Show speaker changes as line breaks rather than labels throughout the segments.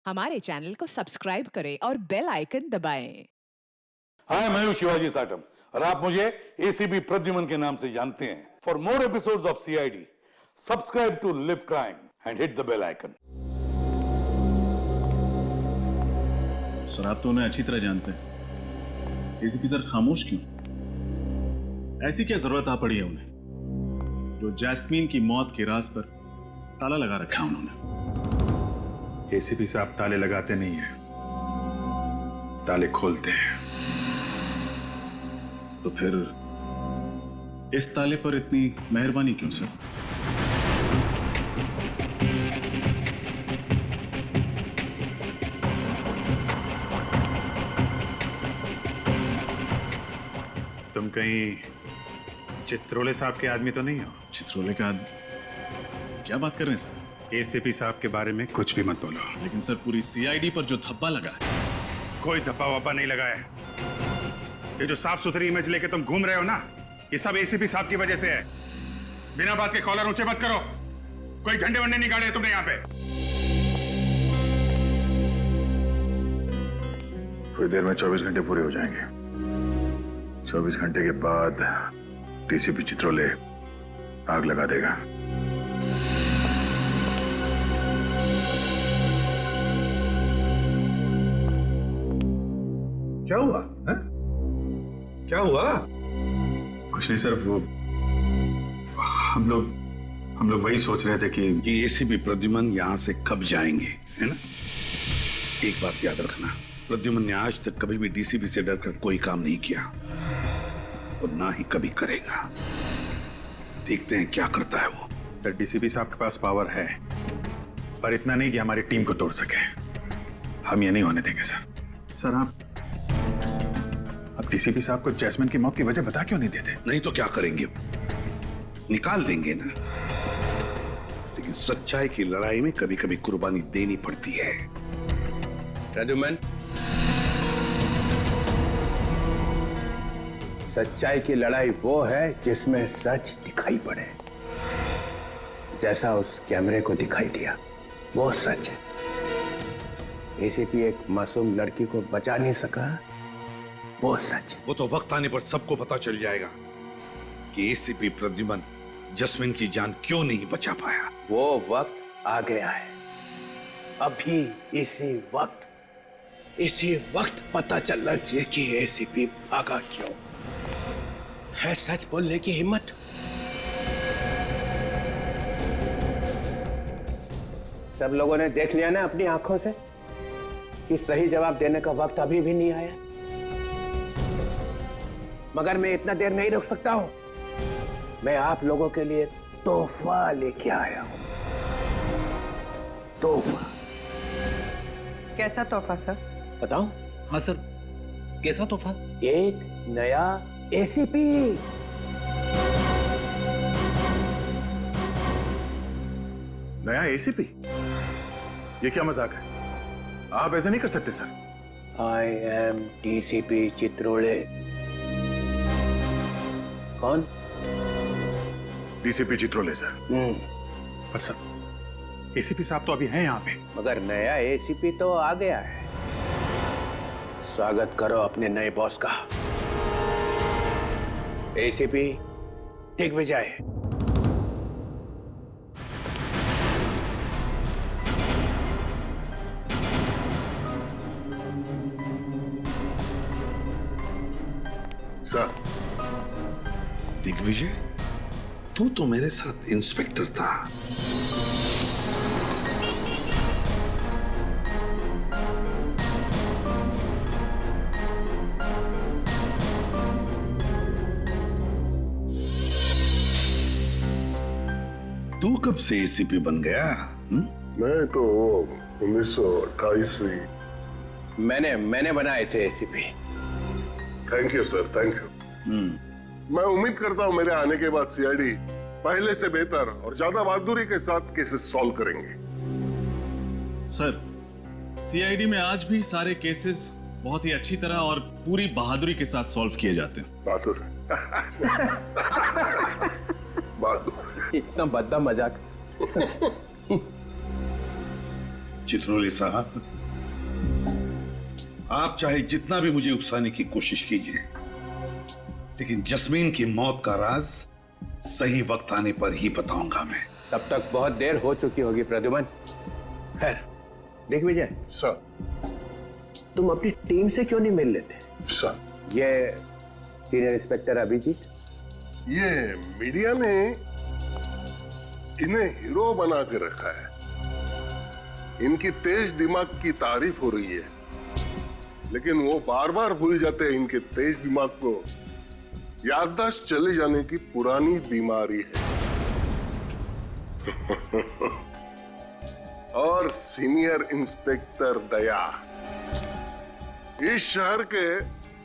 हमारे चैनल को सब्सक्राइब करें और बेल आइकन दबाएं।
हाय, मैं हूं शिवाजी साटम और आप मुझे एसीपी प्रद्युमन के नाम से जानते हैं। For more episodes of CID, subscribe to live crime and hit the bell icon.
Sir, आप तो उन्हें अच्छी तरह जानते हैं। एसीपी सर खामोश क्यों? ऐसी क्या जरूरत आ पड़ी है उन्हें जो जैस्मीन की मौत के राज पर ताला लगा रखा है उन्होंने?
एसीपी साहब ताले लगाते नहीं हैं, ताले खोलते हैं।
तो फिर इस ताले पर इतनी मेहरबानी क्यों सर?
तुम कहीं चित्रोले साहब के आदमी तो नहीं हो?
चित्रोले का क्या बात कर रहे हैं सर?
एसीपी साहब के बारे में कुछ भी मत बोलो।
लेकिन सर, पूरी सीआईडी पर जो धब्बा लगा है।
कोई धब्बा वब्बा नहीं लगा है। ये जो साफ सुथरी इमेज लेके तुम घूम रहे हो ना, ये सब एसीपी साहब की वजह से है। बिना बात के कॉलर ऊंचे मत करो। कोई झंडे वंडे नहीं गाड़े तुमने यहाँ पे। थोड़ी देर में 24 घंटे पूरे हो जाएंगे। 24 घंटे के बाद डीसीपी चित्रोले आग लगा देगा।
क्या हुआ है? क्या हुआ?
कुछ नहीं सर, वो हम लोग वही सोच रहे थे कि
ये एसीपी प्रद्युमन यहां से कब जाएंगे, है ना? एक बात याद रखना, प्रद्युमन ने आज तक कभी भी डीसीपी से डरकर कोई काम नहीं किया और ना ही कभी करेगा। देखते हैं क्या करता है वो।
सर, डीसीपी साहब के पास पावर है, पर इतना नहीं कि हमारी टीम को तोड़ सके। हम ये नहीं होने देंगे सर। सर, आप डीसीपी साहब को जैस्मिन की मौत की वजह बता क्यों नहीं देते?
नहीं तो क्या करेंगे? निकाल देंगे ना। लेकिन सच्चाई की लड़ाई में कभी कभी कुर्बानी देनी पड़ती है।
प्रद्युमन, सच्चाई की लड़ाई वो है जिसमें सच दिखाई पड़े। जैसा उस कैमरे को दिखाई दिया, वो सच है। एसीपी एक मासूम लड़की को बचा नहीं सका, वो सच है।
वो तो वक्त आने पर सबको पता चल जाएगा कि एसीपी प्रद्युमन जैस्मिन की जान क्यों नहीं बचा पाया।
वो वक्त आ गया है। अभी इसी वक्त पता चलना चाहिए कि एसीपी भागा क्यों। है सच बोलने की हिम्मत। सब लोगों ने देख लिया ना अपनी आंखों से कि सही जवाब देने का वक्त अभी भी नहीं आया। मगर मैं इतना देर नहीं रुक सकता हूं। मैं आप लोगों के लिए तोहफा लेके आया हूं। तोहफा।
कैसा तोहफा सर?
बताऊं?
हाँ सर, कैसा तोहफा?
एक नया एसीपी।
नया एसीपी? ये क्या मजाक है? आप ऐसा नहीं कर सकते sir.
I am DCP Chitrole. कौन?
DCP Chitrole sir. पर सर, एसीपी साहब तो अभी हैं यहाँ पे।
मगर नया एसीपी तो आ गया है। स्वागत करो अपने नए बॉस का। एसीपी दिग्विजय।
सर,
दिग्विजय, तू तो मेरे साथ इंस्पेक्टर था। तू कब से एसीपी बन गया?
मैं तो 1928 से।
मैंने बनाए थे ACP.
Thank you sir, thank you. मैं उम्मीद करता हूं मेरे आने के बाद सीआईडी पहले से बेहतर और ज्यादा बहादुरी के साथ केसेस सॉल्व करेंगे।
सर, सीआईडी में आज भी सारे केसेस बहुत ही अच्छी तरह और पूरी बहादुरी के साथ सॉल्व किए जाते हैं।
बहादुर। बहादुर।
इतना बद्दा मजाक।
चित्रोले साहब, आप चाहे जितना भी मुझे उकसाने की कोशिश कीजिए, लेकिन जस्मीन की मौत का राज सही वक्त आने पर ही बताऊंगा मैं।
तब तक बहुत देर हो चुकी होगी प्रद्युमन। खैर, देख विजय,
सर।
तुम अपनी टीम से क्यों नहीं मिल लेते?
सर,
ये सीनियर इंस्पेक्टर अभिजीत,
ये मीडिया ने इन्हें हीरो बना के रखा है। इनकी तेज दिमाग की तारीफ हो रही है, लेकिन वो बार बार भूल जाते हैं इनके तेज दिमाग को याददाश्त चले जाने की पुरानी बीमारी है। और सीनियर इंस्पेक्टर दया, इस शहर के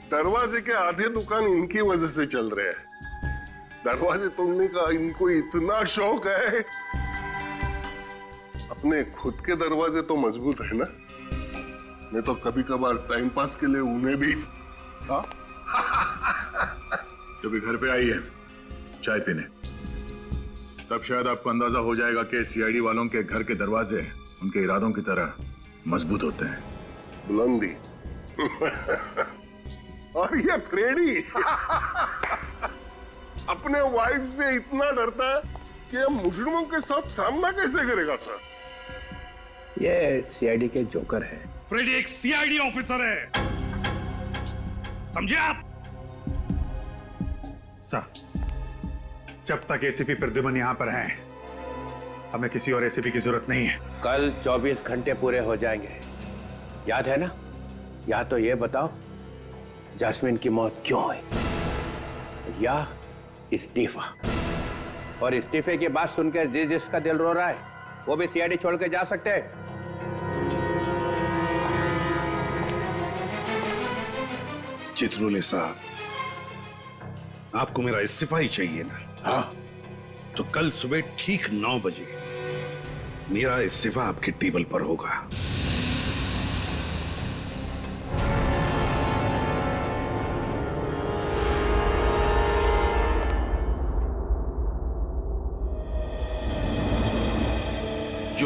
दरवाजे के आधे दुकान इनकी वजह से चल रहे हैं। दरवाजे तोड़ने का इनको इतना शौक है। अपने खुद के दरवाजे तो मजबूत है ना, मैं तो कभी कभार टाइम पास के लिए उन्हें भी। हाँ,
जब घर पे आई है चाय पीने, तब शायद आपको अंदाजा हो जाएगा कि सीआईडी वालों के घर के दरवाजे उनके इरादों की तरह मजबूत होते हैं।
बुलंदी और ये फ्रेडी अपने वाइफ से इतना डरता है कि अब मुजरिमों के साथ सामना कैसे करेगा सर?
ये सीआईडी के जोकर है।
फ्रेडी एक सीआईडी ऑफिसर है, समझे आप? सर, जब तक एसीपी प्रद्युमन यहां पर हैं, हमें किसी और एसीपी की जरूरत नहीं है।
कल 24 घंटे पूरे हो जाएंगे, याद है ना? या तो ये बताओ जैस्मिन की मौत क्यों हुई, या इस्तीफा। और इस्तीफे की बात सुनकर जिसका दिल रो रहा है वो भी सीआईडी छोड़ के जा सकते हैं।
चित्रोले साहब, आपको मेरा इस्तीफा ही चाहिए ना?
हाँ,
तो कल सुबह ठीक 9 बजे मेरा इस्तीफा आपके टेबल पर होगा।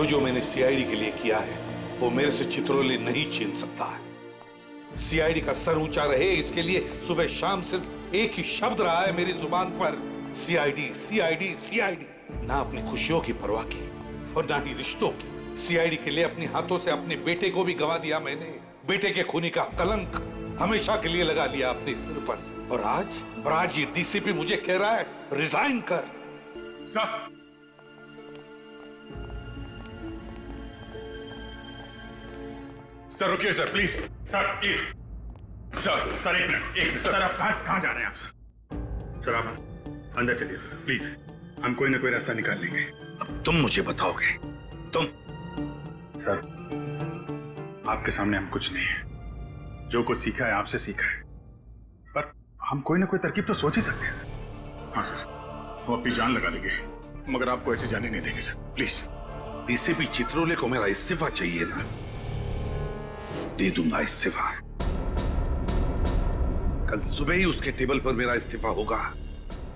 जो मैंने सीआईडी के लिए किया है वो मेरे से चित्रोले नहीं छीन सकता है। सीआईडी का सर ऊंचा रहे, इसके लिए सुबह शाम सिर्फ एक ही शब्द रहा है मेरी जुबान पर, सीआईडी सीआईडी सीआईडी। ना अपनी खुशियों की परवाह की और ना ही रिश्तों की। सीआईडी के लिए अपने हाथों से अपने बेटे को भी गंवा दिया मैंने। बेटे के खूनी का कलंक हमेशा के लिए लगा लिया अपने सिर पर। और आज ये डीसीपी मुझे कह रहा है रिजाइन कर।
सर, सर रुकिए sir, please sir, please sir, एक मिनट सर, आप कहां जा रहे हैं आप? सर आप अंदर चलिए सर, प्लीज। हम कोई ना कोई रास्ता निकाल लेंगे।
अब तुम मुझे बताओगे? तुम?
सर, आपके सामने हम कुछ नहीं है। जो कुछ सीखा है आपसे सीखा है, पर हम कोई ना कोई तरकीब तो सोच ही सकते हैं सर। हाँ सर, हम अपनी जान लगा देंगे, मगर आपको ऐसे जाने नहीं देंगे सर, प्लीज।
डीसीपी चित्रोले को मेरा इस्तीफा चाहिए ना? दे दूंगा इस्तीफा। कल सुबह ही उसके टेबल पर मेरा इस्तीफा होगा।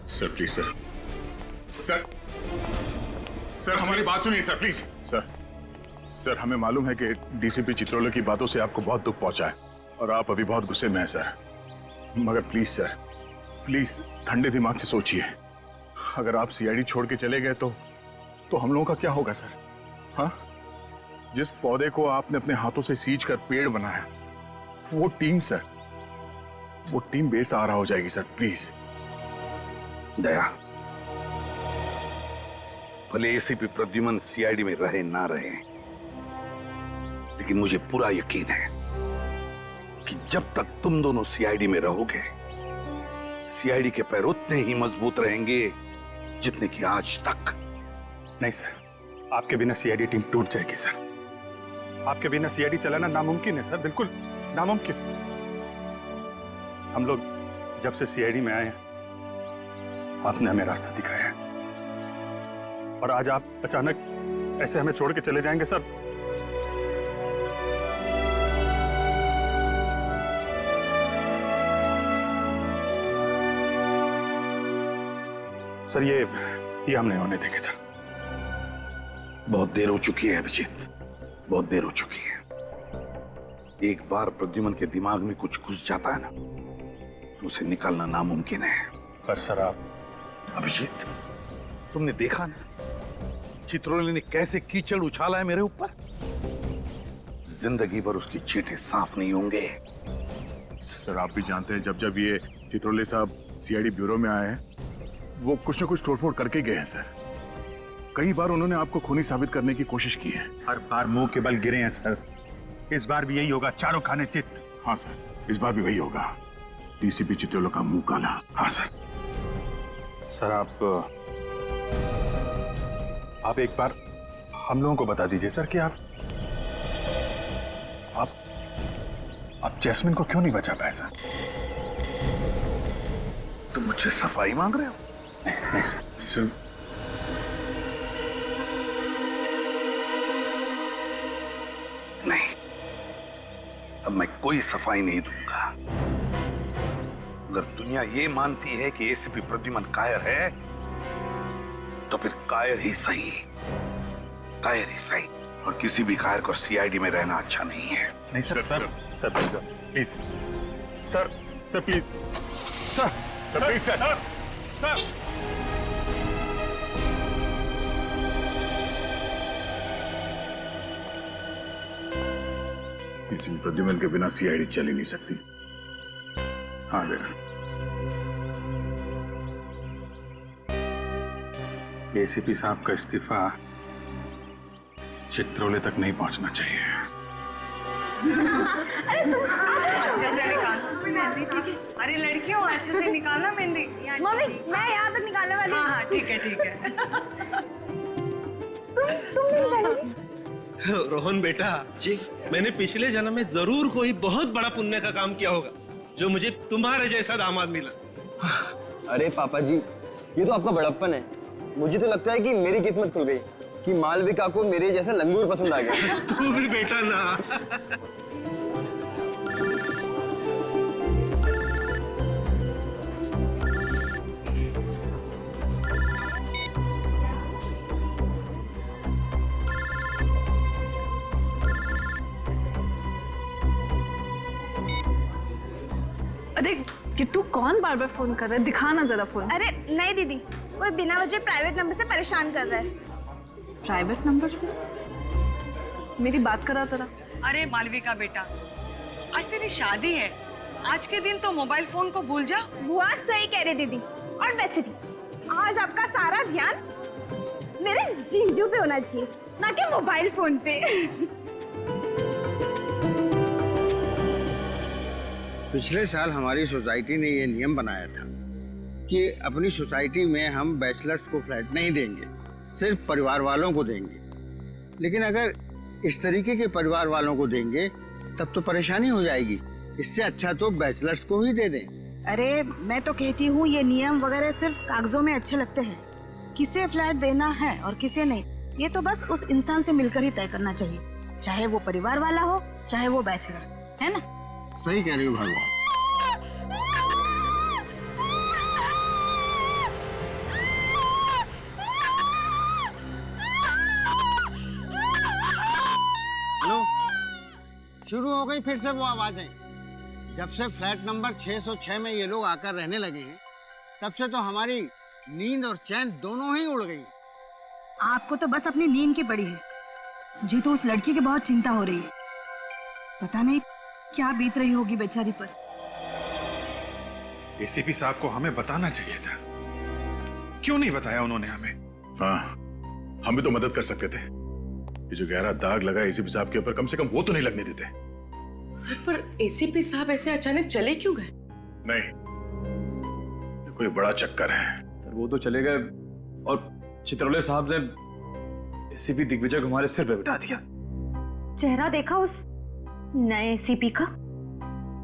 Sir please sir, sir sir हमारी बात सुनिए सर, प्लीज। सर हमें मालूम है कि डीसीपी चित्रोले की बातों से आपको बहुत दुख पहुंचा है और आप अभी बहुत गुस्से में हैं सर, मगर प्लीज सर, प्लीज ठंडे दिमाग से सोचिए। अगर आप सीआईडी छोड़ के चले गए तो हम लोगों का क्या होगा सर? हाँ, जिस पौधे को आपने अपने हाथों से सींच कर पेड़ बनाया, वो टीम बेसहारा हो जाएगी सर, प्लीज।
दया, भले एसीपी प्रद्युमन सीआईडी में रहे ना रहे, लेकिन मुझे पूरा यकीन है कि जब तक तुम दोनों सीआईडी में रहोगे, सीआईडी के पैर उतने ही मजबूत रहेंगे जितने कि आज तक।
नहीं सर, आपके बिना सीआईडी टीम टूट जाएगी सर। आपके बिना सीआईडी चलाना नामुमकिन है सर, बिल्कुल नामुमकिन। हम लोग जब से सीआईडी में आए हैं, आपने हमें रास्ता दिखाया है, और आज आप अचानक ऐसे हमें छोड़ के चले जाएंगे सर। सर ये हम नहीं होने देंगे सर।
बहुत देर हो चुकी है अभिजीत, बहुत देर हो चुकी है। एक बार प्रद्युमन के दिमाग में कुछ घुस जाता है ना, तो उसे निकालना नामुमकिन है।
पर सर आप...
अभिजीत, तुमने देखा ना चित्रोले ने कैसे कीचड़ उछाला है मेरे ऊपर। जिंदगी भर उसकी चींटे साफ नहीं होंगे।
सर आप भी जानते हैं, जब जब ये चित्रोले साहब सीआईडी ब्यूरो में आए हैं, वो कुछ न कुछ तोड़फोड़ करके गए हैं सर। कई बार उन्होंने आपको खूनी साबित करने की कोशिश की है। हर बार मुंह के बल गिरे हैं सर। इस बार भी यही होगा, चारों खाने चित। हाँ सर, इस बार भी वही होगा। डीसीपी चित्रोले का मुंह काला। हाँ सर। सर आप एक बार हम लोगों को बता दीजिए सर कि आप जैस्मिन को क्यों नहीं बचा पाए सर?
तुम मुझसे सफाई मांग रहे हो?
नहीं सर।
नहीं, अब मैं कोई सफाई नहीं दूंगा। अगर दुनिया ये मानती है कि एसीपी प्रद्युमन कायर है, तो फिर कायर ही सही। कायर ही सही। और किसी भी कायर को सीआईडी में रहना अच्छा नहीं है।
नहीं sir. Sir please sir please sir.
किसी प्रद्युमन के बिना सीआईडी चल ही नहीं सकती। हाँ लेना,
एसीपी साहब का इस्तीफा चित्रोले तक नहीं पहुंचना चाहिए।
अच्छे से निकाल। अरे लड़कियों, अच्छे से निकालना मेहंदी।
मम्मी, मैं यहाँ तक निकालने वाली हूँ।
हाँ ठीक है।
तुम नहीं निकालोगी?
रोहन बेटा जी, मैंने पिछले जन्म में जरूर कोई बहुत बड़ा पुण्य का काम किया होगा, जो मुझे तुम्हारे जैसा दामाद मिला।
अरे पापा जी, ये तो आपका बड़प्पन है। मुझे तो लगता है कि मेरी किस्मत खुल गई कि मालविका को मेरे जैसा लंगूर पसंद आ गया।
तू भी बेटा ना।
अरे किट्टू, कौन बार बार फोन कर रहा है? दिखाना जरा फोन।
अरे नहीं दीदी, कोई बिना वजह प्राइवेट नंबर से परेशान कर रहा है।
प्राइवेट नंबर से? मेरी बात करा जरा।
अरे मालविका बेटा, आज तेरी शादी है। आज के दिन तो मोबाइल फोन को भूल जा।
बुआ सही कह रही दीदी। और वैसे भी आज आपका सारा ध्यान मेरे जीजू पे होना चाहिए, ना कि मोबाइल फोन पे।
पिछले साल हमारी सोसाइटी ने ये नियम बनाया था कि अपनी सोसाइटी में हम बैचलर्स को फ्लैट नहीं देंगे, सिर्फ परिवार वालों को देंगे। लेकिन अगर इस तरीके के परिवार वालों को देंगे तब तो परेशानी हो जाएगी। इससे अच्छा तो बैचलर्स को ही दे दें।
अरे मैं तो कहती हूँ ये नियम वगैरह सिर्फ कागजों में अच्छे लगते हैं। किसे फ्लैट देना है और किसे नहीं, ये तो बस उस इंसान से मिलकर ही तय करना चाहिए, चाहे वो परिवार वाला हो चाहे वो बैचलर, है ना?
सही कह रही हो भगवान। हेलो, शुरू हो गई फिर से वो आवाजें। जब से फ्लैट नंबर 606 में ये लोग आकर रहने लगे हैं, तब से तो हमारी नींद और चैन दोनों ही उड़ गई।
आपको तो बस अपनी नींद की पड़ी है, मुझे तो उस लड़की की बहुत चिंता हो रही है। पता नहीं क्या बीत रही होगी बेचारी पर।
एसीपी साहब को हमें बताना चाहिए था, क्यों नहीं बताया उन्होंने हमें?
हाँ, हम भी तो मदद कर सकते थे। ये जो गहरा दाग लगा एसीपी साहब के ऊपर, कम से कम वो तो नहीं लगने देते।
सर, पर एसीपी साहब ऐसे अचानक चले क्यों गए?
नहीं, ये कोई बड़ा चक्कर है।
सर वो तो चले गए और चित्रोले साहब ने एसीपी दिग्विजय को हमारे सिर पे बिठा दिया।
चेहरा देखा उस नए एसीपी का?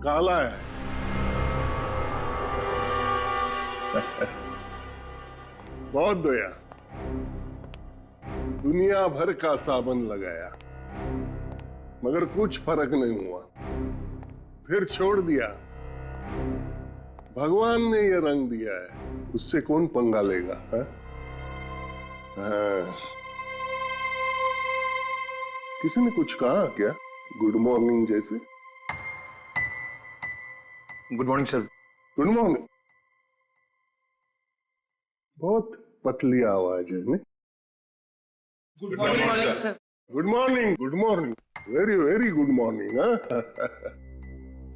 काला है। बहुत दया, दुनिया भर का साबन लगाया मगर कुछ फर्क नहीं हुआ, फिर छोड़ दिया। भगवान ने ये रंग दिया है, उससे कौन पंगा लेगा? हाँ? किसी ने कुछ कहा क्या? गुड मॉर्निंग जैसे?
Good morning sir.
Good morning. बहुत पतली आवाज है नहीं?
Good morning sir.
Good morning, good morning, very very good morning.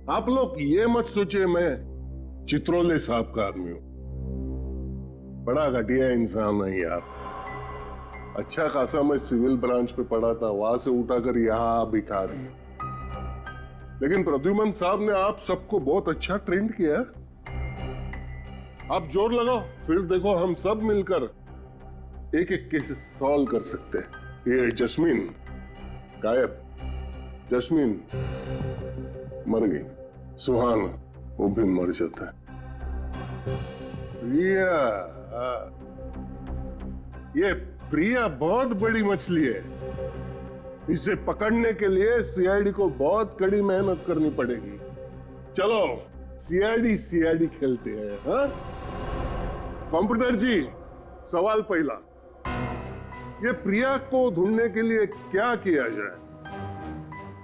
आप लोग ये मत सोचिए मैं चित्रोले साहब का आदमी हूं। बड़ा घटिया इंसान है आप। अच्छा खासा मैं सिविल ब्रांच पे पढ़ा था, वहां से उठाकर यहाँ बिठा दिया। लेकिन प्रद्युमन साहब ने आप सबको बहुत अच्छा ट्रेंड किया। आप जोर लगाओ, फिर देखो हम सब मिलकर एक एक केस सॉल्व कर सकते हैं। ये जस्मीन गायब, जस्मीन मर गई, सुहाना वो भी मर जाता है। प्रिया, ये प्रिया बहुत बड़ी मछली है। इसे पकड़ने के लिए सीआईडी को बहुत कड़ी मेहनत करनी पड़ेगी। चलो सीआईडी खेलते हैं। हाँ? कंप्यूटर जी, सवाल पहला, ये प्रिया को ढूंढने के लिए क्या किया जाए?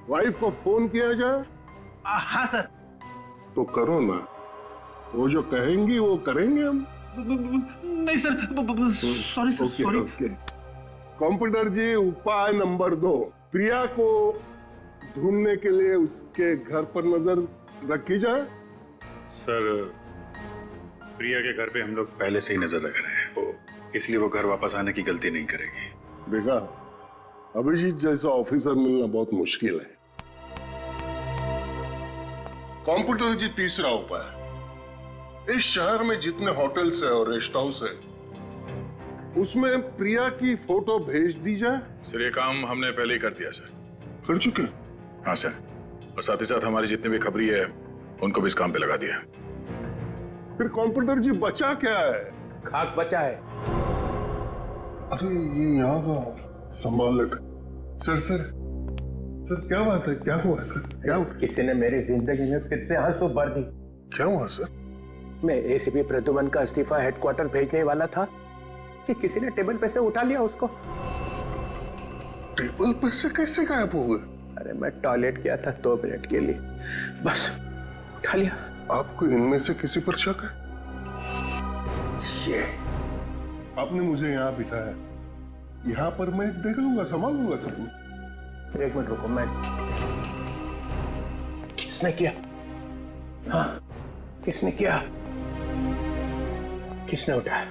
वाइफ को फोन किया जाए?
हाँ सर।
तो करो ना, वो जो कहेंगी वो करेंगे हम।
नहीं sir, sorry sir, sorry.
Computer जी, उपाय नंबर 2, प्रिया को ढूंढने के लिए उसके घर पर नजर रखी जाए।
सर, प्रिया के घर पे हम लोग पहले से ही नजर रख रहे हैं, इसलिए वो घर वापस आने की गलती नहीं करेगी।
देखा, अभिजीत जैसा ऑफिसर मिलना बहुत मुश्किल है। कंप्यूटर जी, तीसरा उपाय, इस शहर में जितने होटल्स है और रेस्ट हाउस है उसमें प्रिया की फोटो भेज दी जाए।
सर, ये काम हमने पहले ही कर दिया सर।
कर चुके?
हाँ सर, और साथ ही साथ हमारी जितने भी खबरी है उनको भी इस काम पे लगा दिया।
फिर कंप्यूटर जी बचा क्या है?
खाक बचा है।
अरे ये यहाँ का संभाल लेते। सर क्या बात है? क्या हुआ सर? क्या हुआ?
किसी ने मेरी जिंदगी में फिर से आंसू भर दी।
क्या हुआ सर?
मैं एसीपी प्रद्युमन का इस्तीफा हेडक्वार्टर भेजने वाला था कि किसी ने टेबल पे से उठा लिया उसको।
टेबल पर से कैसे गायब हो गए?
अरे मैं टॉयलेट गया था 2 मिनट के लिए, बस उठा लिया।
आपको इनमें से किसी पर शक है?
ये
आपने मुझे यहाँ बिठाया, यहाँ पर मैं देख लूंगा, संभाल लूंगा सब।
1 मिनट रुको। मैं किसने किया? हाँ, किसने किया? किसने उठाया?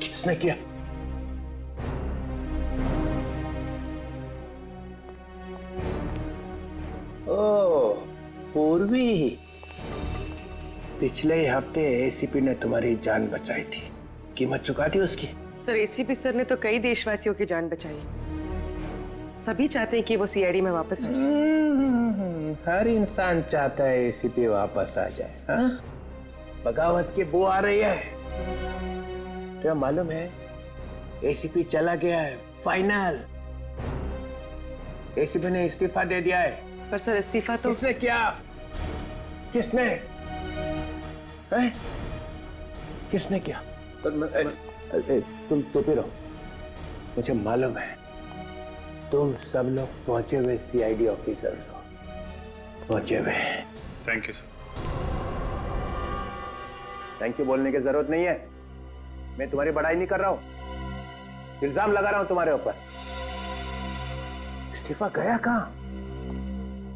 किसने किया? ओ, पूर्वी, पिछले हफ्ते एसीपी ने तुम्हारी जान बचाई थी, कीमत चुका दी उसकी।
सर, एसीपी सर ने तो कई देशवासियों की जान बचाई। सभी चाहते हैं कि वो सीआईडी में वापस आ जाए।
हर इंसान चाहता है एसीपी वापस आ जाए। हाँ? बगावत की बू आ रही है। तो मालूम है एसीपी चला गया है, फाइनल। एसीपी ने इस्तीफा दे दिया है।
पर सर, इस्तीफा तो
किसने किया? किसने? है? किसने किया? तुम चुप ही रहो। मुझे मालूम है तुम सब लोग पहुंचे हुए सीआईडी ऑफिसर हो, पहुंचे हुए।
Thank you sir.
Thank you बोलने की जरूरत नहीं है। मैं तुम्हारी बड़ाई नहीं कर रहा हूं, इल्जाम लगा रहा हूं तुम्हारे ऊपर। इस्तीफा गया कहां?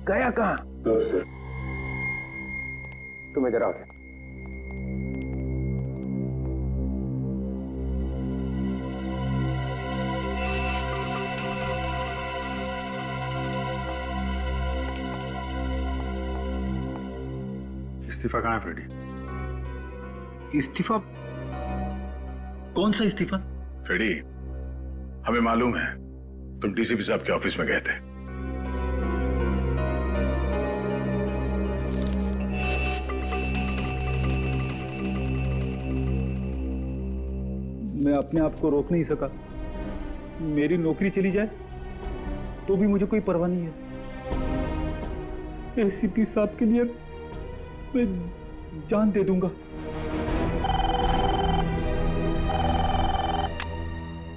गया कहां? तुम इधर आओ।
इस्तीफा कहाँ है फ्रेडी?
इस्तीफा? कौन सा इस्तीफा?
फ्रेडी, हमें मालूम है तुम डीसीपी साहब के ऑफिस में गए थे।
मैं अपने आप को रोक नहीं सका। मेरी नौकरी चली जाए तो भी मुझे कोई परवाह नहीं है। एसीपी साहब के लिए मैं जान दे दूंगा।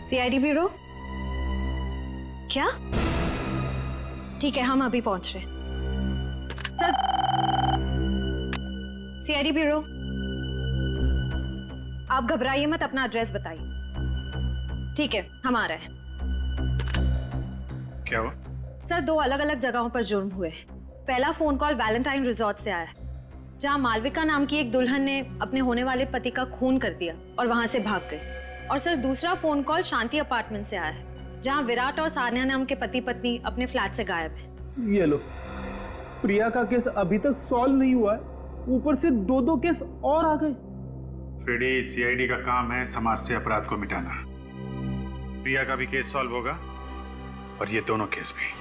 सीआईडी ब्यूरो,
क्या? ठीक है, हम अभी पहुंच रहे। सर, सीआईडी ब्यूरो, आप घबराइए मत, अपना एड्रेस बताइए। ठीक है, हम आ रहे हैं।
क्या हुआ?
सर, 2 अलग अलग जगहों पर जुर्म हुए। पहला फोन कॉल वैलेंटाइन रिजॉर्ट से आया है, जहां मालविका नाम की एक दुल्हन ने अपने होने वाले पति का खून कर दिया और वहां से भाग गई। और सर, दूसरा फोन कॉल शांति अपार्टमेंट से आया है, जहां विराट और सान्या नाम के पति पत्नी अपने फ्लैट से गायब है।
ये लो, प्रिया का केस अभी तक सॉल्व नहीं हुआ है, ऊपर से 2 केस और आ गए।
फ्रेडी, सीआईडी का काम है समाज से अपराध को मिटाना। प्रिया का भी केस सॉल्व होगा और ये दोनों केस भी।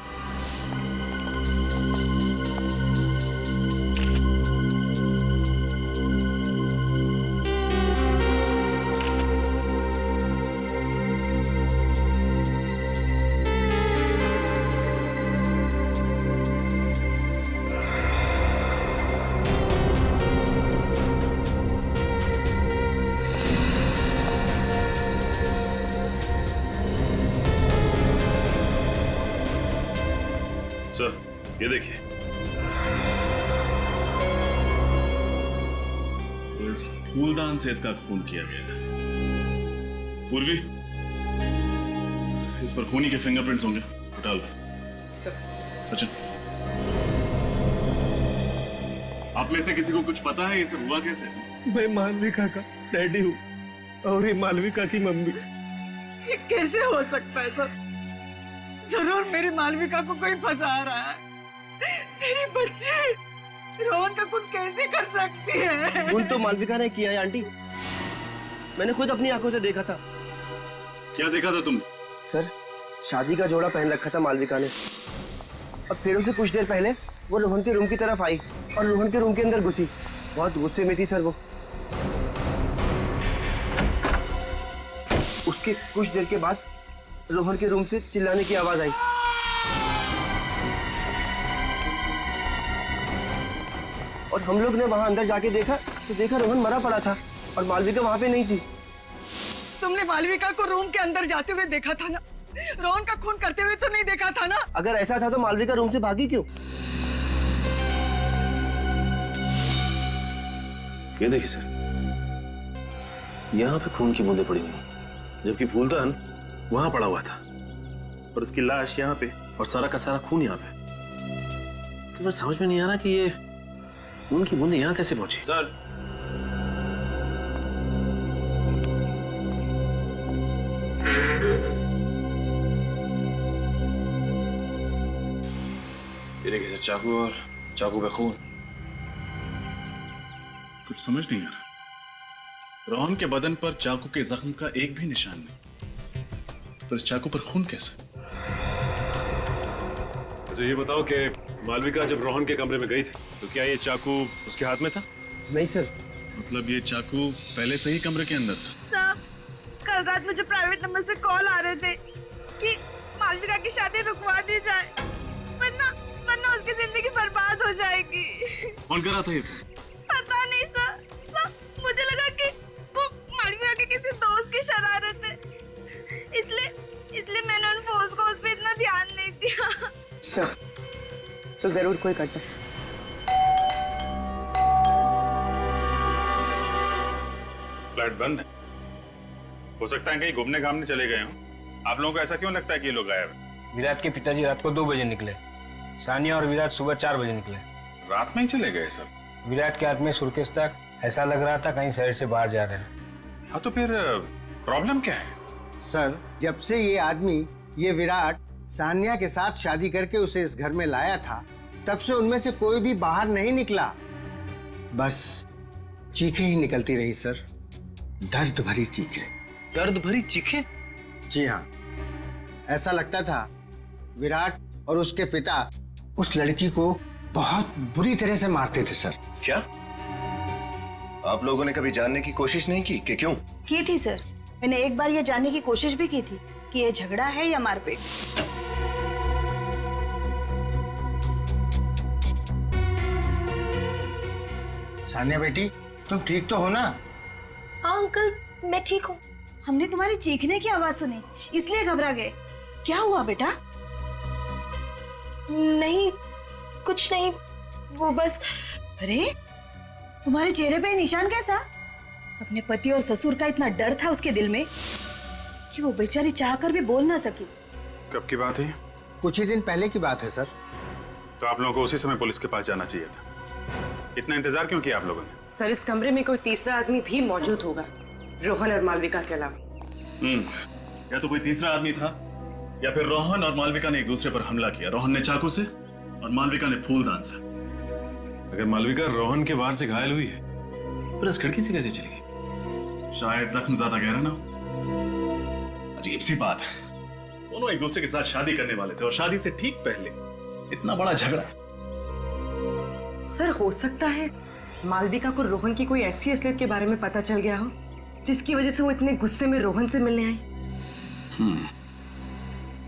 सर, ये देखिए, तो इस फूलदान से इसका खून किया गया है। पूर्वी, इस पर खूनी के फिंगरप्रिंट्स होंगे, उठा लो। सचिन, आप में से किसी को कुछ पता है ये सब हुआ कैसे?
मैं मालविका का डैडी हूँ और ये मालविका की मम्मी।
ये कैसे हो सकता है सर? जरूर मेरी मालविका को कोई फंसा रहा है। मेरी बच्ची रोहन का खून कैसे कर सकती है?
खून तो मालविका ने किया है आंटी, मैंने खुद अपनी आंखों से देखा था।
क्या देखा था तुमने?
सर, शादी का जोड़ा पहन रखा था मालविका ने, और फिर उसे कुछ देर पहले वो रोहन के रूम की तरफ आई और रोहन के रूम के अंदर घुसी। बहुत गुस्से में थी सर वो। उसके कुछ देर के बाद रोहन के रूम से चिल्लाने की आवाज आई। और हम लोग ने वहां अंदर जाके देखा तो देखा रोहन मरा पड़ा था और मालविका वहां पे नहीं थी।
तुमने मालविका को रूम के अंदर जाते हुए देखा था ना? रोहन का खून करते हुए तो नहीं देखा था ना?
अगर ऐसा था तो मालविका रूम से भागी क्यों?
ये देखिए सर, यहाँ पे खून की बूंदें पड़ी हुई, जबकि फूलदान वहां पड़ा हुआ था और उसकी लाश यहाँ पे और सारा का सारा खून यहाँ पे। तो फिर समझ में नहीं आ रहा कि ये खून की बूंदें यहाँ कैसे पहुंची। सर, ये देखिए सर, चाकू और चाकू पे खून। कुछ समझ नहीं आ रहा। रोहन के बदन पर चाकू के जख्म का एक भी निशान नहीं, तो इस चाकू पर खून कैसे?
अच्छा ये बताओ कि मालविका जब रोहन के कमरे में गई थी तो क्या ये चाकू उसके हाथ में था?
नहीं सर।
मतलब ये चाकू पहले से ही कमरे के अंदर था?
सर, कल रात मुझे प्राइवेट नंबर से कॉल आ रहे थे कि मालविका की शादी रुकवा दी जाए, वरना उसकी जिंदगी बर्बाद हो जाएगी।
कौन कर रहा था ये फोन?
पता नहीं सर, मुझे लगा कि वो मालविका के किसी दोस्त की शरारत है, इसलिए मैंने उन फोन कॉल्स पे इतना ध्यान नहीं दिया।
तो जरूर कोई करता।
फ्लैट बंद है, हो सकता है कहीं घूमने घामने चले गए हों। आप लोगों को ऐसा क्यों लगता है कि ये लोग गायब हैं?
विराट के पिताजी रात को 2 बजे निकले, सानिया और विराट सुबह 4 बजे निकले।
रात में ही चले गए सब?
विराट के हाथ में सूटकेस तक, ऐसा लग रहा था कहीं शहर से बाहर जा रहे हैं।
हाँ तो फिर प्रॉब्लम क्या है?
सर, जब से ये आदमी, ये विराट सान्या के साथ शादी करके उसे इस घर में लाया था, तब से उनमें से कोई भी बाहर नहीं निकला। बस चीखें ही निकलती रही सर, दर्द भरी चीखें।
दर्द भरी चीखें?
जी हाँ, ऐसा लगता था विराट और उसके पिता उस लड़की को बहुत बुरी तरह से मारते थे सर।
क्या आप लोगों ने कभी जानने की कोशिश नहीं की कि क्यों?
की थी सर, मैंने एक बार ये जानने की कोशिश भी की थी कि ये झगड़ा है या मारपीट।
सान्या बेटी, तुम ठीक तो हो ना?
हाँ अंकल, मैं ठीक हूँ। हमने तुम्हारी चीखने की आवाज सुनी, इसलिए घबरा गए। क्या हुआ बेटा? नहीं, कुछ नहीं, वो बस। अरे तुम्हारे चेहरे पे निशान कैसा? अपने पति और ससुर का इतना डर था उसके दिल में कि वो बेचारी चाहकर भी बोल ना सकी।
कब की बात है?
कुछ ही दिन पहले की बात है सर।
तो आप लोगों को उसी समय पुलिस के पास जाना चाहिए था। इतना इंतजार क्यों किया आप लोगों ने?
सर, इस कमरे में कोई तीसरा आदमी भी मौजूद होगा, रोहन और मालविका के अलावा।
या तो कोई तीसरा आदमी था या फिर रोहन और मालविका ने एक दूसरे पर हमला किया। रोहन ने चाकू से और मालविका ने फूलदान से।
अगर मालविका रोहन के वार से घायल हुई है पर इस खिड़की से कैसे चली गई?
शायद जख्म ज्यादा गहरा ना हो। अजीब सी बात, दोनों एक दूसरे के साथ शादी करने वाले थे और शादी से ठीक पहले इतना बड़ा झगड़ा।
सर, हो सकता है मालविका को रोहन की कोई ऐसी असलियत के बारे में पता चल गया हो जिसकी वजह से वो इतने गुस्से में रोहन से मिलने आई।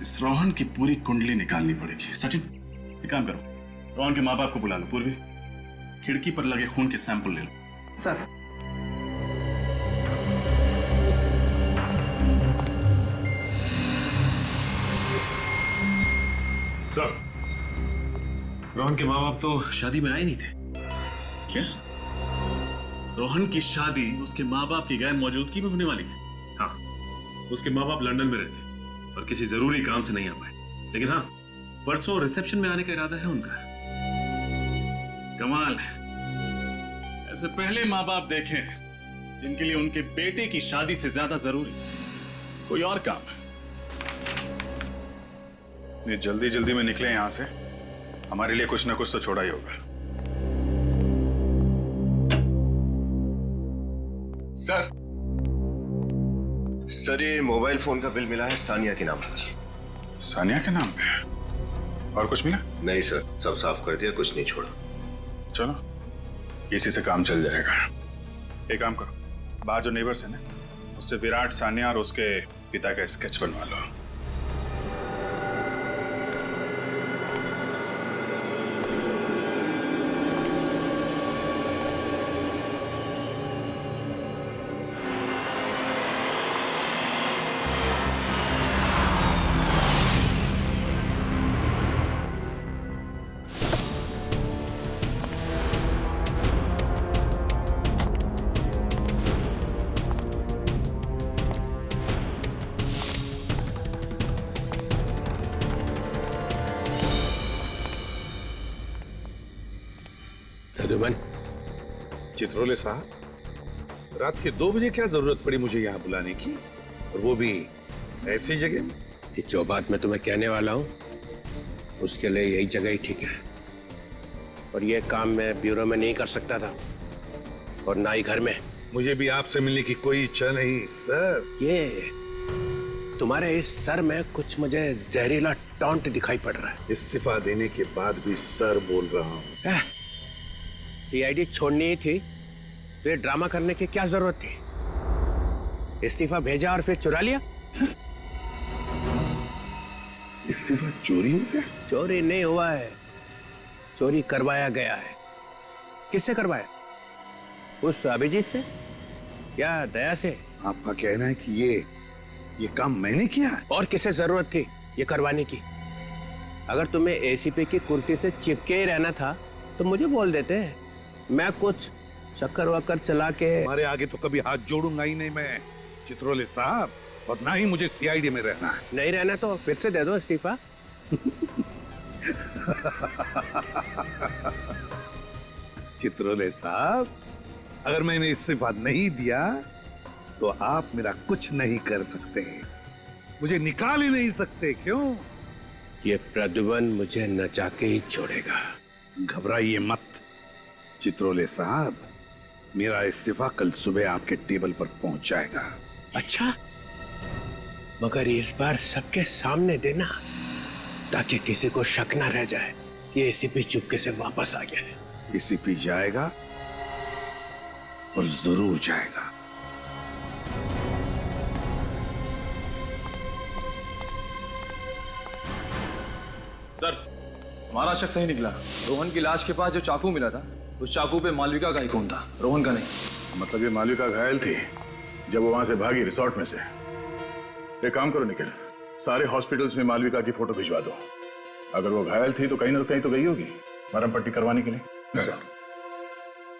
इस रोहन की पूरी कुंडली निकालनी पड़ेगी। सचिन, एक काम करो, रोहन के माँ बाप को बुला लो। पूर्वी, खिड़की पर लगे खून के सैंपल ले लो।
सर।
सर, रोहन के माँ बाप तो शादी में आए नहीं थे।
क्या? रोहन की शादी उसके माँ बाप की गैर मौजूदगी में होने वाली थी?
हाँ, उसके माँ बाप लंदन में रहते और किसी जरूरी काम से नहीं आ पाए। लेकिन हाँ, परसों रिसेप्शन में आने का इरादा है उनका।
कमाल, ऐसे पहले माँ बाप देखे जिनके लिए उनके बेटे की शादी से ज्यादा जरूरी कोई और काम है।
ये जल्दी जल्दी में निकले यहां से, हमारे लिए कुछ ना कुछ तो छोड़ा ही होगा।
सर, ये मोबाइल फोन का बिल मिला है सानिया के नाम पर।
सानिया के नाम पे? और कुछ मिला?
नहीं सर, सब साफ कर दिया, कुछ नहीं छोड़ा।
चलो, इसी से काम चल जाएगा। एक काम करो, बाहर जो नेबर्स है ना, उससे विराट, सानिया और उसके पिता का स्केच बनवा लो।
चित्रोले साहब, रात के 2 बजे क्या जरूरत पड़ी मुझे यहाँ बुलाने की, और वो भी ऐसी जगह में?
ये जो बात मैं तुम्हें कहने वाला हूँ उसके लिए यही जगह ही ठीक है। और ये काम मैं ब्यूरो में नहीं कर सकता था और ना ही घर में।
मुझे भी आपसे मिलने की कोई इच्छा नहीं सर।
ये तुम्हारे इस सर में कुछ मुझे जहरीला टॉन्ट दिखाई पड़ रहा है।
इस्तीफा देने के बाद भी सर बोल रहा हूँ।
सीआईडी छोड़नी ही थी तो ये ड्रामा करने की क्या जरूरत थी? इस्तीफा भेजा और फिर चुरा लिया।
इस्तीफा चोरी हो गया?
चोरी नहीं हुआ है, चोरी करवाया गया है। किससे करवाया? उस अभिजीत से या दया से?
आपका कहना है कि ये काम मैंने किया है?
और किसे जरूरत थी ये करवाने की? अगर तुम्हें एसीपी की कुर्सी से चिपके ही रहना था तो मुझे बोल देते, मैं कुछ चक्कर वक्कर चला के।
हमारे आगे तो कभी हाथ जोड़ूंगा ही नहीं मैं चित्रोले साहब, और ना ही मुझे सीआईडी में रहना है।
नहीं रहना तो फिर से दे दो इस्तीफा।
चित्रोले साहब, अगर मैंने इस्तीफा नहीं दिया तो आप मेरा कुछ नहीं कर सकते, मुझे निकाल ही नहीं सकते। क्यों?
ये प्रद्युमन मुझे नचा के ही छोड़ेगा।
घबराइए मत चित्रोले साहब, मेरा इस्तीफा कल सुबह आपके टेबल पर पहुंच जाएगा।
अच्छा, मगर इस बार सबके सामने देना ताकि किसी को शक ना रह जाए कि एसीपी चुपके से वापस आ गया है।
एसीपी जाएगा और जरूर जाएगा।
सर, हमारा शक सही निकला। रोहन की लाश के पास जो चाकू मिला था उस चाकू पे मालविका का ही खून था, रोहन का नहीं।
मतलब ये मालविका घायल थी जब वो वहां से भागी रिसोर्ट में से। एक काम करो निखिल, सारे हॉस्पिटल्स में मालविका की फोटो भिजवा दो।
अगर वो घायल थी तो कहीं तो गई होगी मरहम पट्टी करवाने के लिए।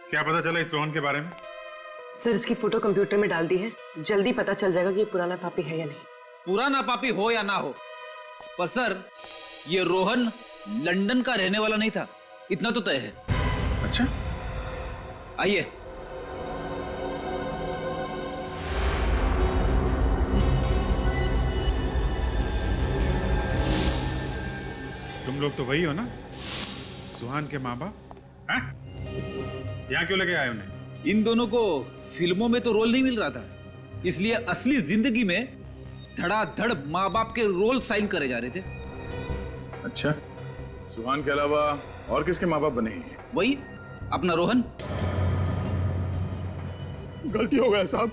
क्या पता चला इस रोहन के बारे में?
सर इसकी फोटो कंप्यूटर में डाल दी है, जल्दी पता चल जाएगा कि ये पुराना पापी है या नहीं।
पुराना पापी हो या ना हो, पर सर ये रोहन लंदन का रहने वाला नहीं था, इतना तो तय है।
अच्छा,
आइए।
तुम लोग तो वही हो ना, सुहान के माँ बाप? यहाँ क्यों लेके आए उन्हें?
इन दोनों को फिल्मों में तो रोल नहीं मिल रहा था, इसलिए असली जिंदगी में धड़ाधड़ माँ बाप के रोल साइन करे जा रहे थे।
अच्छा, सुहान के अलावा और किसके माँ बाप बने हैं?
वही अपना रोहन।
गलती हो गया साहब,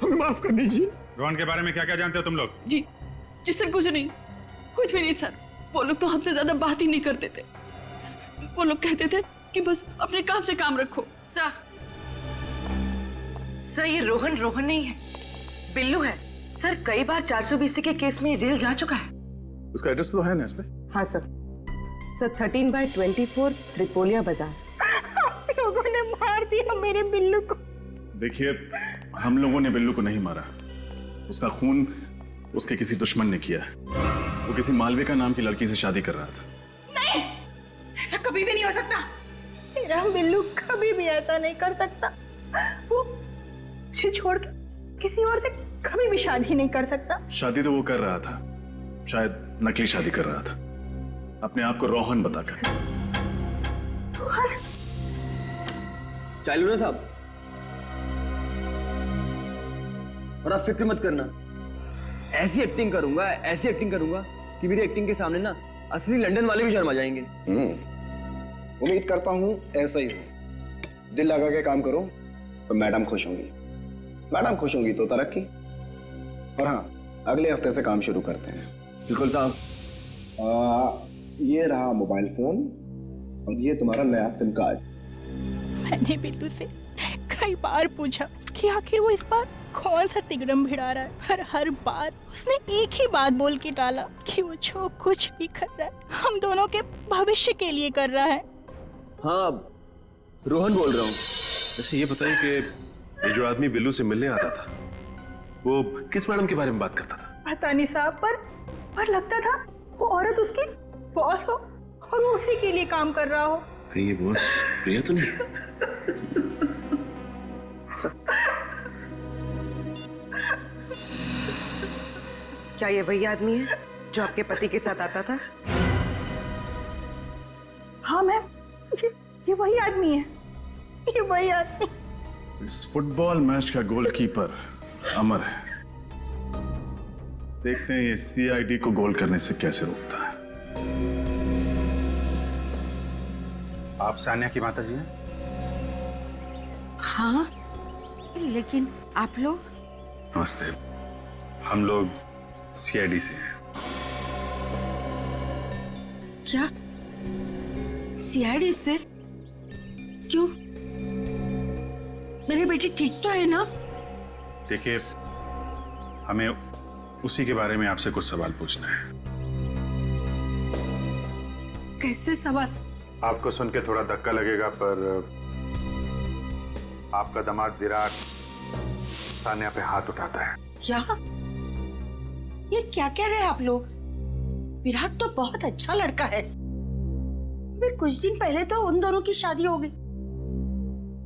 हमें माफ कर दीजिए।
रोहन के बारे में क्या क्या जानते हो तुम लोग?
जी सर, कुछ नहीं, कुछ भी नहीं सर। वो लोग तो हमसे ज्यादा बात ही नहीं करते थे। वो लोग कहते थे कि बस अपने काम से काम रखो।
सर ये रोहन नहीं है, बिल्लू है। सर कई बार 420 के केस में जेल जा चुका है।
उसका एड्रेस तो है ना इस पे?
हाँ सर 13/24 त्रिपोलिया बाजार। लोगों ने मार दिया मेरे बिल्लू को।
देखिए, हम लोगों ने बिल्लू को नहीं मारा, उसका खून उसके किसी दुश्मन ने किया। वो किसी मालविका नाम की लड़की से शादी कर रहा था।
नहीं, ऐसा कभी भी नहीं हो सकता। मेरा बिल्लू कभी भी ऐसा नहीं कर सकता। वो मुझे छोड़ के किसी और से कभी भी शादी नहीं कर सकता।
शादी तो वो कर रहा था, शायद नकली शादी कर रहा था, अपने आप को रोहन बताकर।
चालू ना साहब, और आप फिक्र मत करना, ऐसी एक्टिंग करूंगा कि मेरी एक्टिंग के सामने ना असली लंदन वाले भी शर्मा जाएंगे।
उम्मीद करता हूं ऐसा ही हो। दिल लगा के काम करो तो मैडम खुश होंगी, मैडम खुश होंगी तो तरक्की। और हाँ, अगले हफ्ते से काम शुरू करते हैं।
बिल्कुल साहब।
ये रहा मोबाइल फोन और ये तुम्हारा नया सिम कार्ड।
मैंने बिल्लू से कई बार पूछा कि आखिर वो इस बार कौन सा तिगड़म भिड़ा रहा है, हर बार उसने एक ही बात बोल के टाला कि वो जो कुछ भी कर रहा है हम दोनों के भविष्य के लिए कर रहा है।
हाँ, रोहन बोल रहा हूँ।
अच्छा ये बताइए कि ये जो आदमी बिल्लू से मिलने आता था वो किस मैडम के बारे में बात करता था?
पता नहीं साहब, पर लगता था वो औरत उसकी बॉस हो और वो उसी के लिए काम कर रहा हो।
कहीं ये बॉस प्रिया तो नहीं?
क्या ये वही आदमी है जो आपके पति के साथ आता था?
हाँ मैम, ये वही आदमी है, ये वही आदमी।
इस फुटबॉल मैच का गोलकीपर अमर है, देखते हैं ये सीआईडी को गोल करने से कैसे रोकता है।
आप सान्या की माता जी हैं?
हाँ, लेकिन आप लोग?
नमस्ते, हम लोग सीआईडी से हैं।
क्या सीआईडी से? क्यों? मेरी बेटी ठीक तो है ना?
देखिए, हमें उसी के बारे में आपसे कुछ सवाल पूछना है।
कैसे सवाल?
आपको सुन के थोड़ा धक्का लगेगा, पर आपका दामाद विराट सान्या पे हाथ उठाता है।
क्या? ये क्या कह रहे हैं आप लोग? विराट तो बहुत अच्छा लड़का है। अभी कुछ दिन पहले तो उन दोनों की शादी हो गई।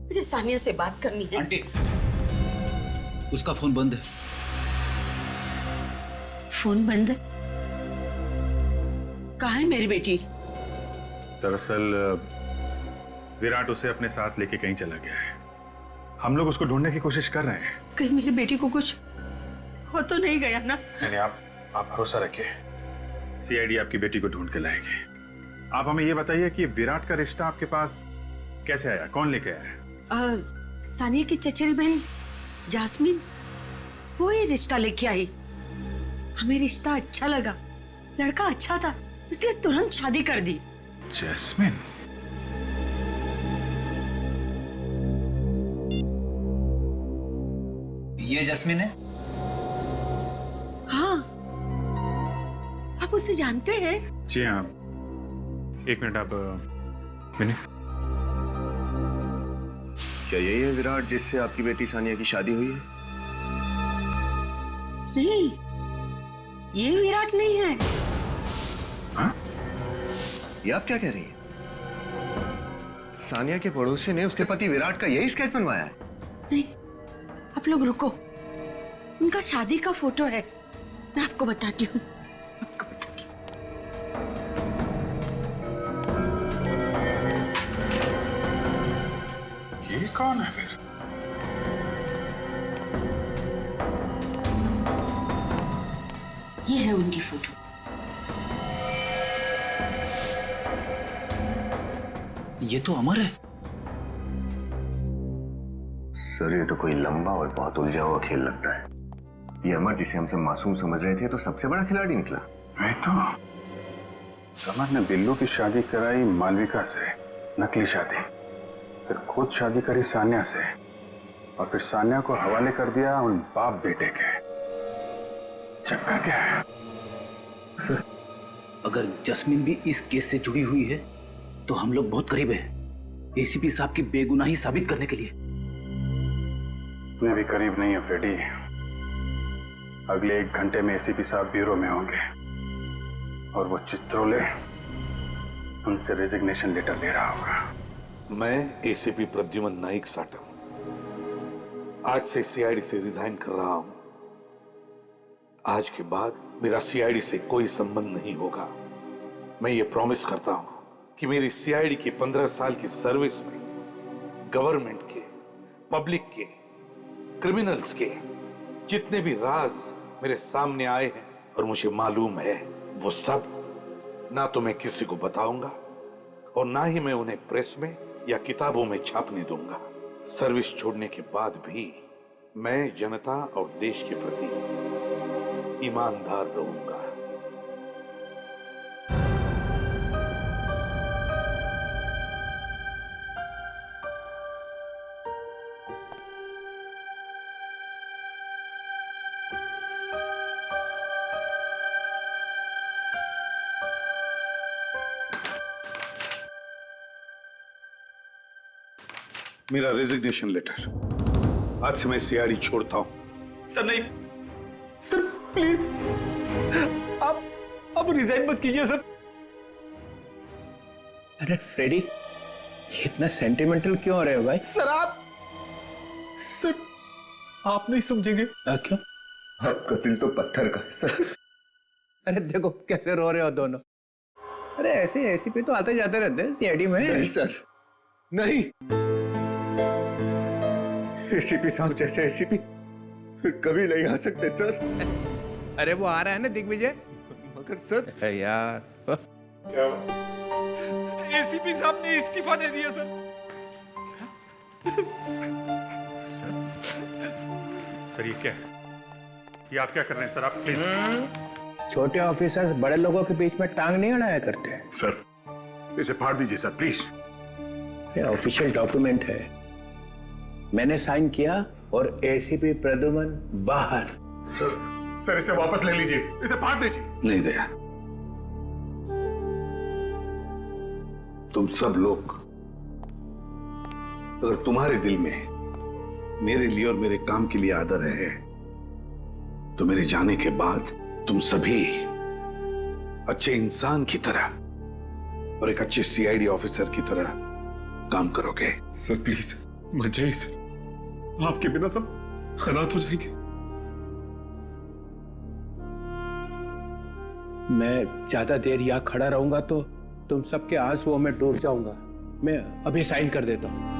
मुझे सानिया से बात करनी है।
आंटी, उसका फोन बंद है।
फोन बंद? कहाँ है मेरी बेटी?
दरअसल विराट उसे अपने साथ लेके कहीं चला गया है। हम लोग उसको ढूंढने की कोशिश कर रहे हैं।
कहीं मेरी बेटी को कुछ हो तो नहीं गया ना?
नहीं, आप भरोसा रखिए, सीआईडी आपकी बेटी को ढूंढ के लाएगी। आप हमें ये बताइए कि विराट का रिश्ता आपके पास कैसे आया, कौन लेके आया?
सानिया की चचेरी बहन जास्मीन, वो ये रिश्ता लेके आई। हमें रिश्ता अच्छा लगा, लड़का अच्छा था, इसलिए तुरंत शादी कर दी।
जैस्मिन?
ये जैस्मिन है?
हाँ, आप उसे जानते हैं?
जी हाँ, एक मिनट आप मिनट।
क्या यही है विराट जिससे आपकी बेटी सानिया की शादी हुई है?
नहीं, ये विराट नहीं है।
हाँ? ये आप क्या कह रही हैं? सानिया के पड़ोसी ने उसके पति विराट का यही स्केच बनवाया है?
नहीं, आप लोग रुको, उनका शादी का फोटो है, मैं आपको बताती हूँ।
ये कौन है फिर?
ये है उनकी फोटो।
ये तो अमर है।
सर, ये तो कोई लंबा और बहुत उलझा हुआ खेल लगता है। ये अमर जिसे हम सब मासूम समझ रहे थे तो सबसे बड़ा खिलाड़ी निकला।
वही तो। समर ने बिल्लू की शादी कराई मालविका से, नकली शादी, फिर खुद शादी करी सान्या से, और फिर सान्या को हवाले कर दिया उन बाप बेटे के। चक्कर क्या है?
सर, अगर जस्मीन भी इस केस से जुड़ी हुई है तो हम लोग बहुत करीब है एसीपी साहब की बेगुनाही साबित करने के लिए।
मैं भी करीब नहीं हूं फ्रेडी। अगले 1 घंटे में एसीपी साहब ब्यूरो में होंगे और वो चित्रोले उनसे रेजिग्नेशन लेटर ले रहा होगा।
मैं एसीपी प्रद्युमन नाइक साटम आज से सीआईडी से रिजाइन कर रहा हूं। आज के बाद मेरा सीआईडी से कोई संबंध नहीं होगा। मैं ये प्रॉमिस करता हूं कि मेरी सीआईडी की 15 साल की सर्विस में गवर्नमेंट के, पब्लिक के, क्रिमिनल्स के जितने भी राज मेरे सामने आए हैं और मुझे मालूम है, वो सब ना तो मैं किसी को बताऊंगा और ना ही मैं उन्हें प्रेस में या किताबों में छापने दूंगा। सर्विस छोड़ने के बाद भी मैं जनता और देश के प्रति ईमानदार रहूंगा। मेरा रेजिग्नेशन लेटर। आज से मैं सीआईडी छोड़ता हूं।
सर नहीं, सर प्लीज, आप रिजाइन मत कीजिए सर।
अरे फ्रेडी, इतना सेंटिमेंटल क्यों हो रहे हो भाई?
सर आप नहीं समझेंगे।
क्यों?
आपका दिल तो पत्थर का है सर।
अरे देखो कैसे रो रहे हो दोनों। अरे ऐसे एसीपी तो आते जाते रहते हैं सीआईडी में।
नहीं सर, नहीं। एसीपी साहब जैसे एसीपी फिर कभी नहीं आ सकते सर।
अरे वो आ रहा है ना दिग्विजय।
मगर सर
यार
क्या
एसीपी साहब ने इस्तीफा दे दिया सर।
सर ये क्या है? ये आप क्या कर रहे हैं सर? आप प्लीज।
छोटे ऑफिसर्स बड़े लोगों के बीच में टांग नहीं अड़ाया करते।
सर इसे फाड़ दीजिए सर प्लीज।
ये ऑफिशियल डॉक्यूमेंट है, मैंने साइन किया और एसीपी प्रद्युमन बाहर।
सर इसे वापस ले लीजिए, इसे फाड़ दीजिए।
नहीं दया, तुम सब लोग, अगर तुम्हारे दिल में मेरे लिए और मेरे काम के लिए आदर है तो मेरे जाने के बाद तुम सभी अच्छे इंसान की तरह और एक अच्छे सीआईडी ऑफिसर की तरह काम करोगे।
सर प्लीज मत जाइए सर, आपके बिना सब खराब हो जाएंगे।
मैं ज्यादा देर यहाँ खड़ा रहूंगा तो तुम सबके आंसुओं में डूब जाऊंगा। मैं अभी साइन कर देता हूं।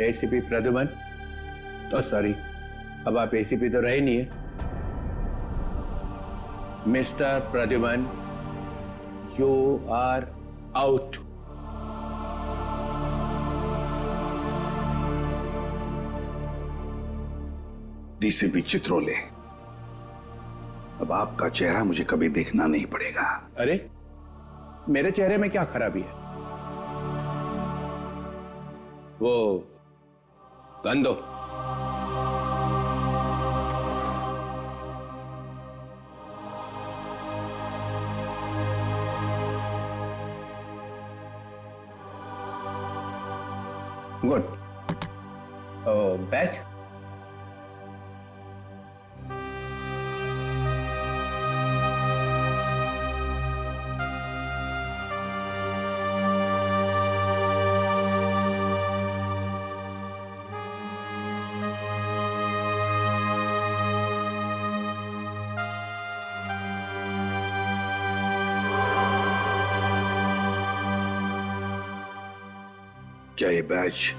एसीपी प्रद्युमन, सॉरी, अब आप एसीपी तो रहे नहीं है। Mister Pradyuman, you are out.
DCP Chitrole, अब आपका चेहरा मुझे कभी देखना नहीं पड़ेगा।
अरे मेरे चेहरे में क्या खराबी है? वो गन दो। गुड। बैच।
क्या ये बैच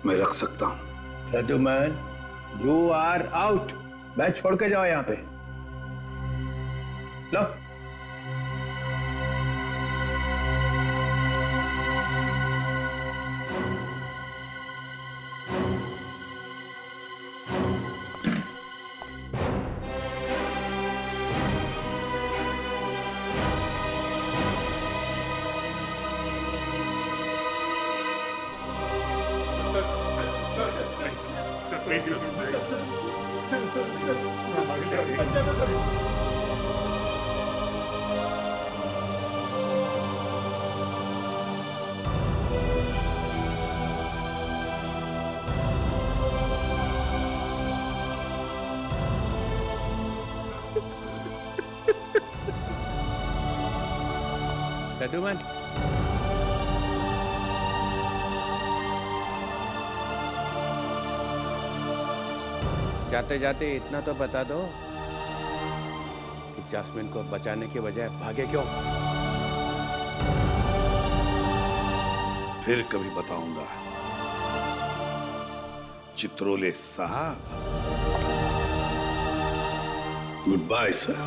मैं रख सकता हूं?
Pradyuman, you are out. Badge छोड़ के जाओ यहां पे। लो। प्रद्युमन, जाते जाते इतना तो बता दो कि जैस्मिन को बचाने के बजाय भागे क्यों?
फिर कभी बताऊंगा चित्रोले साहब। Good bye sir.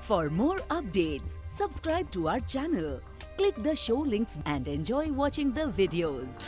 For more updates, subscribe to our channel, click the show links and enjoy watching the videos.